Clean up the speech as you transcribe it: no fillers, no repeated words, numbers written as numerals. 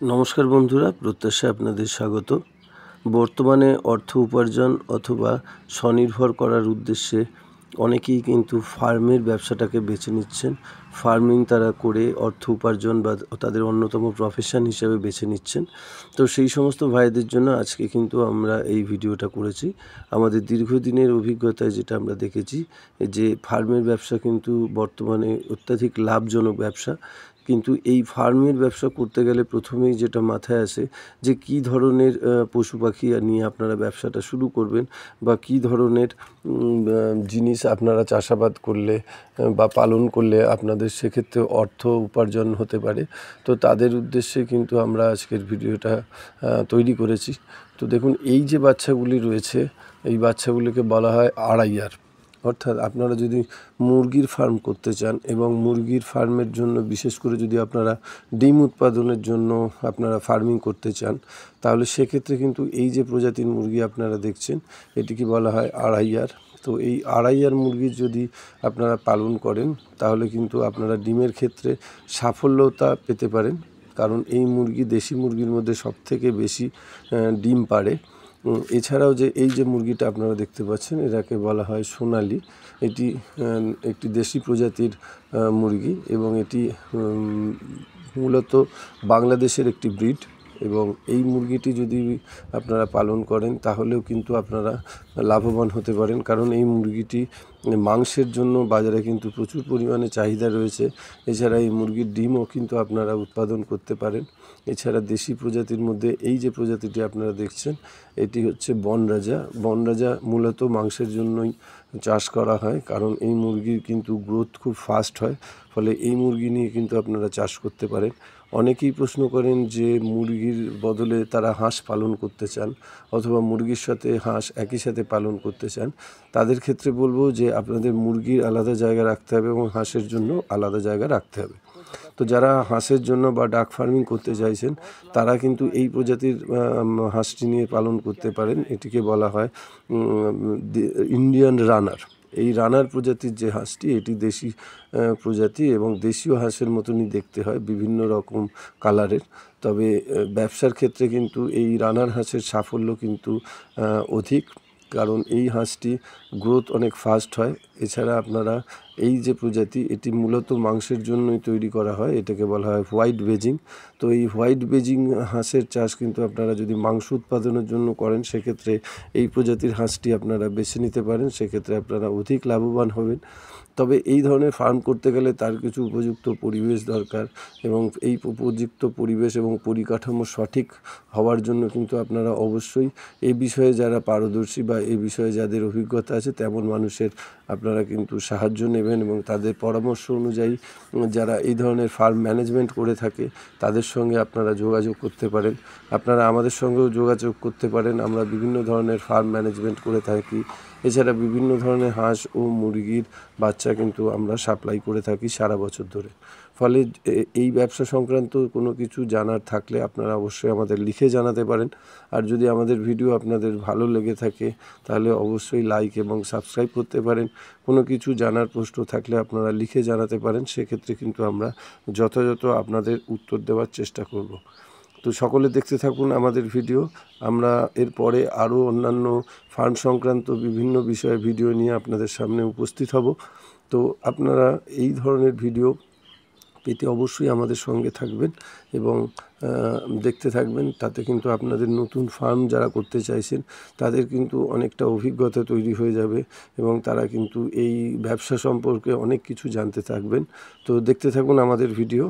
নমস্কার বন্ধুরা, প্রত্যাশায় আপনাদের স্বাগত। বর্তমানে অর্থ উপার্জন অথবা স্বনির্ভর করার উদ্দেশ্যে অনেকেই কিন্তু ফার্মের ব্যবসাটাকে বেছে নিচ্ছেন। ফার্মিং তারা করে অর্থ উপার্জন বা তাদের অন্যতম প্রফেশন হিসেবে বেছে নিচ্ছেন। তো সেই সমস্ত ভাইদের জন্য আজকে কিন্তু আমরা এই ভিডিওটা করেছি। আমাদের দীর্ঘদিনের অভিজ্ঞতায় যেটা আমরা দেখেছি যে ফার্মের ব্যবসা কিন্তু বর্তমানে অত্যাধিক লাভজনক ব্যবসা। কিন্তু এই ফার্মের ব্যবসা করতে গেলে প্রথমেই যেটা মাথায় আসে যে কী ধরনের পশু পাখি নিয়ে আপনারা ব্যবসাটা শুরু করবেন বা কী ধরনের জিনিস আপনারা চাষাবাদ করলে বা পালন করলে আপনাদের সেক্ষেত্রে অর্থ উপার্জন হতে পারে। তো তাদের উদ্দেশ্যে কিন্তু আমরা আজকের ভিডিওটা তৈরি করেছি। তো দেখুন, এই যে বাচ্চাগুলি রয়েছে, এই বাচ্চাগুলিকে বলা হয় আড়াইয়ার। অর্থাৎ আপনারা যদি মুরগির ফার্ম করতে চান এবং মুরগির ফার্মের জন্য বিশেষ করে যদি আপনারা ডিম উৎপাদনের জন্য আপনারা ফার্মিং করতে চান, তাহলে সেক্ষেত্রে কিন্তু এই যে প্রজাতির মুরগি আপনারা দেখছেন এটিকে বলা হয় আড়াইয়ার। তো এই আড়াইয়ার মুরগির যদি আপনারা পালন করেন তাহলে কিন্তু আপনারা ডিমের ক্ষেত্রে সাফল্যতা পেতে পারেন, কারণ এই মুরগি দেশি মুরগির মধ্যে সবথেকে বেশি ডিম পাড়ে। এছাড়াও যে এই যে মুরগিটা আপনারা দেখতে পাচ্ছেন এটাকে বলা হয় সোনালি। এটি একটি দেশি প্রজাতির মুরগি এবং এটি মূলত বাংলাদেশের একটি ব্রিড। এবং এই মুরগিটি যদি আপনারা পালন করেন তাহলেও কিন্তু আপনারা লাভবান হতে পারেন, কারণ এই মুরগিটি মাংসের জন্য বাজারে কিন্তু প্রচুর পরিমাণে চাহিদা রয়েছে। এছাড়া এই মুরগির ডিমও কিন্তু আপনারা উৎপাদন করতে পারেন। এছাড়া দেশি প্রজাতির মধ্যে এই যে প্রজাতিটি আপনারা দেখছেন এটি হচ্ছে বনরাজা। বনরাজা মূলত মাংসের জন্যই চাষ করা হয়, কারণ এই মুরগির কিন্তু গ্রোথ খুব ফাস্ট হয়, ফলে এই মুরগি নিয়ে কিন্তু আপনারা চাষ করতে পারেন। অনেকেই প্রশ্ন করেন যে মুরগির বদলে তারা হাঁস পালন করতে চান অথবা মুরগির সাথে হাঁস একই সাথে পালন করতে চান। তাদের ক্ষেত্রে বলবো যে আপনাদের মুরগির আলাদা জায়গা রাখতে হবে এবং হাঁসের জন্য আলাদা জায়গা রাখতে হবে। তো যারা হাঁসের জন্য বা ডাক ফার্মিং করতে চাইছেন তারা কিন্তু এই প্রজাতির হাঁসটি নিয়ে পালন করতে পারেন। এটিকে বলা হয় ইন্ডিয়ান রানার। এই রানার প্রজাতির যে হাঁসটি এটি দেশি প্রজাতি এবং দেশীয় হাঁসের মতনই দেখতে হয়, বিভিন্ন রকম কালারের। তবে ব্যবসার ক্ষেত্রে কিন্তু এই রানার হাঁসের সাফল্য কিন্তু অধিক, কারণ এই হাঁসটি গ্রোথ অনেক ফাস্ট হয়। এছাড়া আপনারা এই যে প্রজাতি এটি মূলত মাংসের জন্যই তৈরি করা হয়, এটাকে বলা হয় হোয়াইট বেজিং। তো এই হোয়াইট বেজিং হাঁসের চাষ কিন্তু আপনারা যদি মাংস উৎপাদনের জন্য করেন সেক্ষেত্রে এই প্রজাতির হাঁসটি আপনারা বেছে নিতে পারেন, সেক্ষেত্রে আপনারা অধিক লাভবান হবেন। তবে এই ধরনের ফার্ম করতে গেলে তার কিছু উপযুক্ত পরিবেশ দরকার এবং এই উপযুক্ত পরিবেশ এবং পরিকাঠামো সঠিক হওয়ার জন্য কিন্তু আপনারা অবশ্যই এই বিষয়ে যারা পারদর্শী বা এই বিষয়ে যাদের অভিজ্ঞতা আছে তেমন মানুষের আপনারা কিন্তু সাহায্য নেবেন এবং তাদের পরামর্শ অনুযায়ী যারা এই ধরনের ফার্ম ম্যানেজমেন্ট করে থাকে তাদের সঙ্গে আপনারা যোগাযোগ করতে পারেন। আপনারা আমাদের সঙ্গেও যোগাযোগ করতে পারেন, আমরা বিভিন্ন ধরনের ফার্ম ম্যানেজমেন্ট করে থাকি। এছাড়া বিভিন্ন ধরনের হাঁস ও মুরগির বাচ্চা কিন্তু আমরা সাপ্লাই করে থাকি সারা বছর ধরে। ফলে এই ব্যবসা সংক্রান্ত কোনো কিছু জানার থাকলে আপনারা অবশ্যই আমাদের লিখে জানাতে পারেন। আর যদি আমাদের ভিডিও আপনাদের ভালো লেগে থাকে তাহলে অবশ্যই লাইক এবং সাবস্ক্রাইব করতে পারেন। কোনো কিছু জানার প্রশ্ন থাকলে আপনারা লিখে জানাতে পারেন, সেক্ষেত্রে কিন্তু আমরা যথাযথ আপনাদের উত্তর দেওয়ার চেষ্টা করব। তো সকলে দেখতে থাকুন আমাদের ভিডিও। আমরা এরপরে আরও অন্যান্য ফার্ম সংক্রান্ত বিভিন্ন বিষয়ে ভিডিও নিয়ে আপনাদের সামনে উপস্থিত হব। তো আপনারা এই ধরনের ভিডিও পেতে অবশ্যই আমাদের সঙ্গে থাকবেন এবং দেখতে থাকবেন। তাতে কিন্তু আপনাদের নতুন ফার্ম যারা করতে চাইছেন তাদের কিন্তু অনেকটা অভিজ্ঞতা তৈরি হয়ে যাবে এবং তারা কিন্তু এই ব্যবসা সম্পর্কে অনেক কিছু জানতে থাকবেন। তো দেখতে থাকুন আমাদের ভিডিও।